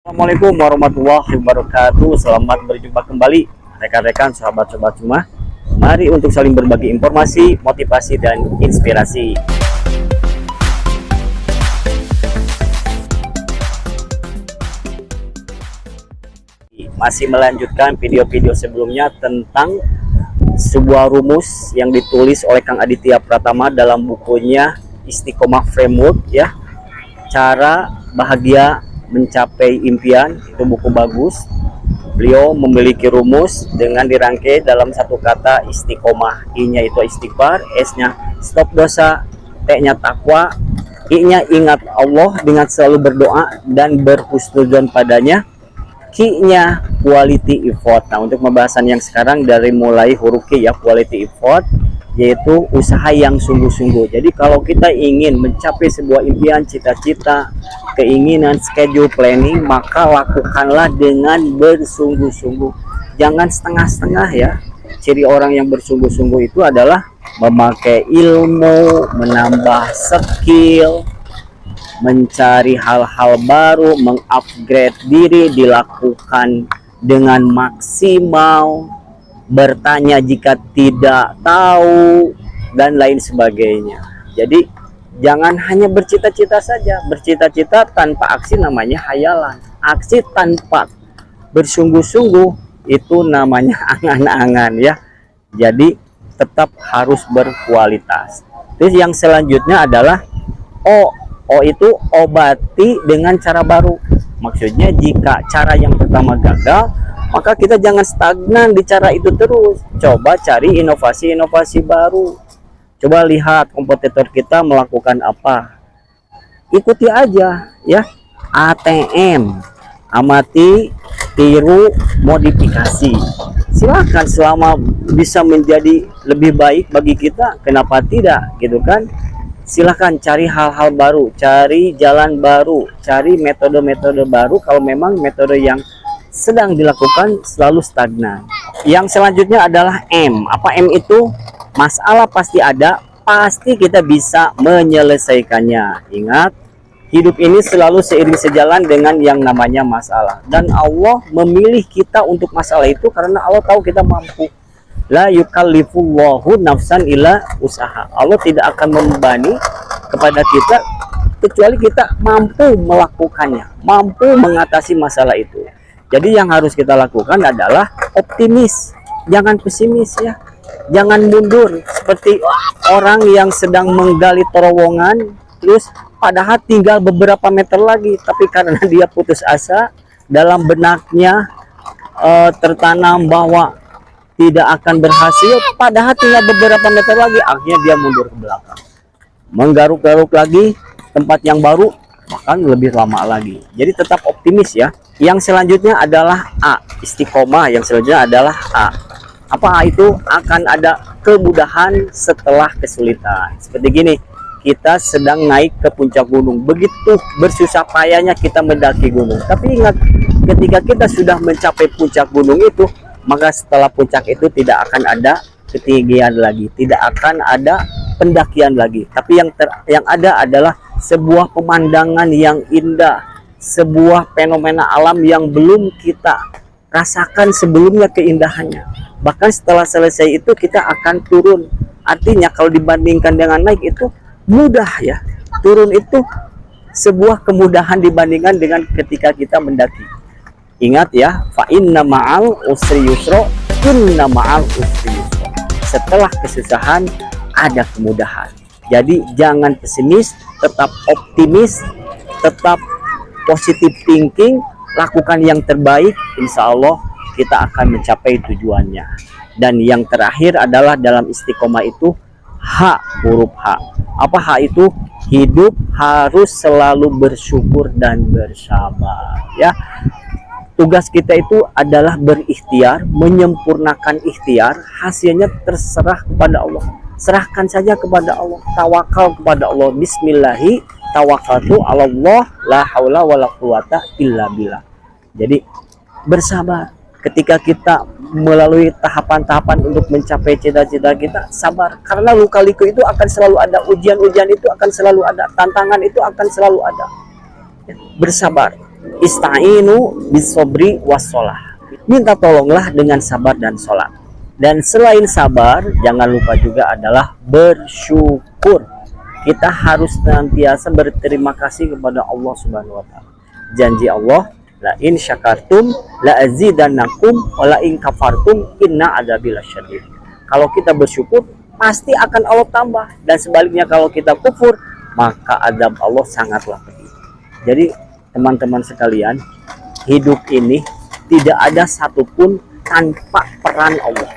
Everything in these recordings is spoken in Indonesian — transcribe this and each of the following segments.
Assalamualaikum warahmatullahi wabarakatuh. Selamat berjumpa kembali rekan-rekan, sahabat-sahabat semua. Mari untuk saling berbagi informasi, motivasi, dan inspirasi. Masih melanjutkan video-video sebelumnya tentang sebuah rumus yang ditulis oleh Kang Aditya Pratama dalam bukunya Istiqomah Framework, ya. Cara bahagia mencapai impian, itu buku bagus. Beliau memiliki rumus dengan dirangkai dalam satu kata istiqomah. I-nya itu istighfar, S-nya stop dosa, T-nya takwa, I-nya ingat Allah dengan selalu berdoa dan berhusnudzon padanya, Q-nya quality effort. Nah, untuk pembahasan yang sekarang dari mulai huruf Q, ya, quality effort, yaitu usaha yang sungguh-sungguh. Jadi kalau kita ingin mencapai sebuah impian, cita-cita, keinginan, schedule, planning, maka lakukanlah dengan bersungguh-sungguh. Jangan setengah-setengah, ya. Ciri orang yang bersungguh-sungguh itu adalah memakai ilmu, menambah skill, mencari hal-hal baru, mengupgrade diri, dilakukan dengan maksimal, bertanya jika tidak tahu, dan lain sebagainya. Jadi jangan hanya bercita-cita saja. Bercita-cita tanpa aksi namanya hayalan. Aksi tanpa bersungguh-sungguh itu namanya angan-angan, ya. Jadi tetap harus berkualitas. Terus yang selanjutnya adalah O itu obati dengan cara baru. Maksudnya jika cara yang pertama gagal, maka kita jangan stagnan di cara itu terus. Coba cari inovasi-inovasi baru. Coba lihat kompetitor kita melakukan apa. Ikuti aja, ya. ATM, amati, tiru, modifikasi. Silakan, selama bisa menjadi lebih baik bagi kita, kenapa tidak, gitu kan? Silahkan cari hal-hal baru, cari jalan baru, cari metode-metode baru kalau memang metode yang sedang dilakukan selalu stagnan. Yang selanjutnya adalah M. Apa M itu? Masalah pasti ada, pasti kita bisa menyelesaikannya. Ingat, hidup ini selalu seiring sejalan dengan yang namanya masalah. Dan Allah memilih kita untuk masalah itu karena Allah tahu kita mampu. La yukallifullahu nafsan illa usaha. Allah tidak akan membebani kepada kita kecuali kita mampu melakukannya, mampu mengatasi masalah itu. Jadi yang harus kita lakukan adalah optimis, jangan pesimis, ya. Jangan mundur seperti orang yang sedang menggali terowongan, terus padahal tinggal beberapa meter lagi, tapi karena dia putus asa, dalam benaknya tertanam bahwa tidak akan berhasil, padahal tinggal beberapa meter lagi, akhirnya dia mundur ke belakang, menggaruk-garuk lagi tempat yang baru, bahkan lebih lama lagi. Jadi tetap optimis, ya. Yang selanjutnya adalah A, istiqomah. Yang selanjutnya adalah A. Apa A itu? Akan ada kemudahan setelah kesulitan. Seperti gini, kita sedang naik ke puncak gunung, begitu bersusah payahnya kita mendaki gunung, tapi ingat, ketika kita sudah mencapai puncak gunung itu, maka setelah puncak itu tidak akan ada ketinggian lagi, tidak akan ada pendakian lagi, tapi yang ada adalah sebuah pemandangan yang indah, sebuah fenomena alam yang belum kita rasakan sebelumnya keindahannya. Bahkan setelah selesai itu kita akan turun. Artinya kalau dibandingkan dengan naik itu mudah, ya. Turun itu sebuah kemudahan dibandingkan dengan ketika kita mendaki. Ingat, ya, fa inna ma'al usri yusra, inna ma'al usri yusra. Setelah kesusahan ada kemudahan. Jadi jangan pesimis, tetap optimis, tetap positive thinking, lakukan yang terbaik, insya Allah kita akan mencapai tujuannya. Dan yang terakhir adalah dalam istiqomah itu H, huruf H. Apa H itu? Hidup harus selalu bersyukur dan bersabar, ya. Tugas kita itu adalah berikhtiar, menyempurnakan ikhtiar, hasilnya terserah kepada Allah. Serahkan saja kepada Allah, tawakal kepada Allah. Bismillahi tawakkaltu 'ala Allah, la haula wala quwata illa billah. Jadi bersabar. Ketika kita melalui tahapan-tahapan untuk mencapai cita-cita kita, sabar. Karena luka-liku itu akan selalu ada, ujian-ujian itu akan selalu ada, tantangan itu akan selalu ada. Bersabar. Ista'inu bisobri wassalah. Minta tolonglah dengan sabar dan sholat. Dan selain sabar, jangan lupa juga adalah bersyukur. Kita harus senantiasa berterima kasih kepada Allah Subhanahu wa taala. Janji Allah, la in syakartum la azidannakum wa la in kafartum inna adzabi lasyadid. Kalau kita bersyukur, pasti akan Allah tambah, dan sebaliknya kalau kita kufur, maka azab Allah sangatlah pedih. Jadi teman-teman sekalian, hidup ini tidak ada satupun tanpa peran Allah.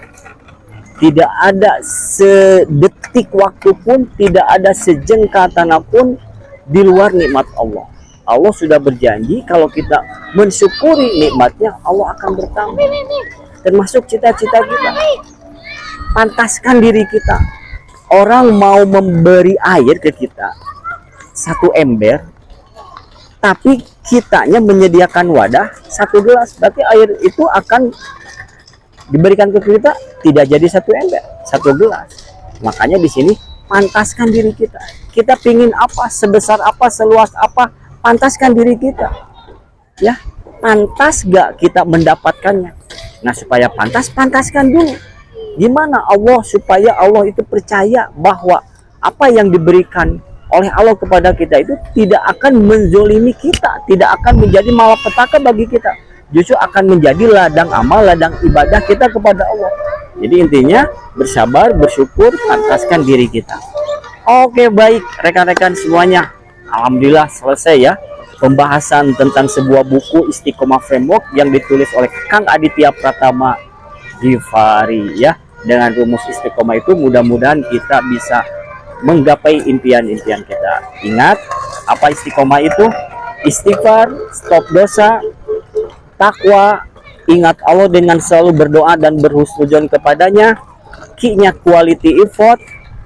Tidak ada sedetik waktu pun, tidak ada sejengkal tanah pun di luar nikmat Allah. Allah sudah berjanji kalau kita mensyukuri nikmatnya, Allah akan bertambah. Termasuk cita-cita kita. Pantaskan diri kita. Orang mau memberi air ke kita 1 ember, tapi kitanya menyediakan wadah 1 gelas, berarti air itu akan diberikan ke kita tidak jadi 1 ember, 1 gelas. Makanya di sini pantaskan diri kita. Kita pingin apa, sebesar apa, seluas apa, pantaskan diri kita. Ya, pantas gak kita mendapatkannya? Nah, supaya pantas, pantaskan dulu. Gimana Allah supaya Allah itu percaya bahwa apa yang diberikan oleh Allah kepada kita itu tidak akan menzolimi kita, tidak akan menjadi malapetaka bagi kita, justru akan menjadi ladang amal, ladang ibadah kita kepada Allah. Jadi intinya bersabar, bersyukur, pantaskan diri kita. Oke, baik rekan-rekan semuanya, alhamdulillah selesai ya pembahasan tentang sebuah buku Istiqomah Framework yang ditulis oleh Kang Aditya Pratama Ghifari ya. Dengan rumus istiqomah itu mudah-mudahan kita bisa menggapai impian-impian kita. Ingat, apa istiqomah itu? Istighfar, stop dosa, takwa, ingat Allah dengan selalu berdoa dan berhusnudzon kepadanya. Q-nya quality effort,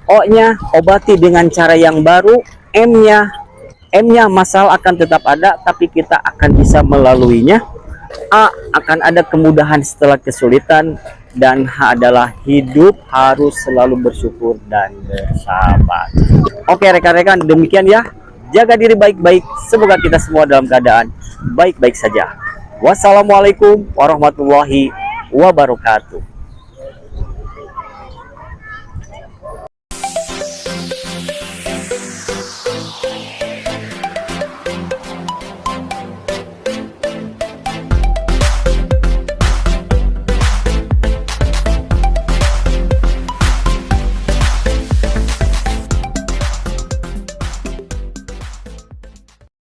O-nya obati dengan cara yang baru, M-nya masalah akan tetap ada tapi kita akan bisa melaluinya. A, akan ada kemudahan setelah kesulitan. Dan H adalah hidup harus selalu bersyukur dan bersabar. Oke rekan-rekan, demikian ya. Jaga diri baik-baik. Semoga kita semua dalam keadaan baik-baik saja. Wassalamualaikum warahmatullahi wabarakatuh.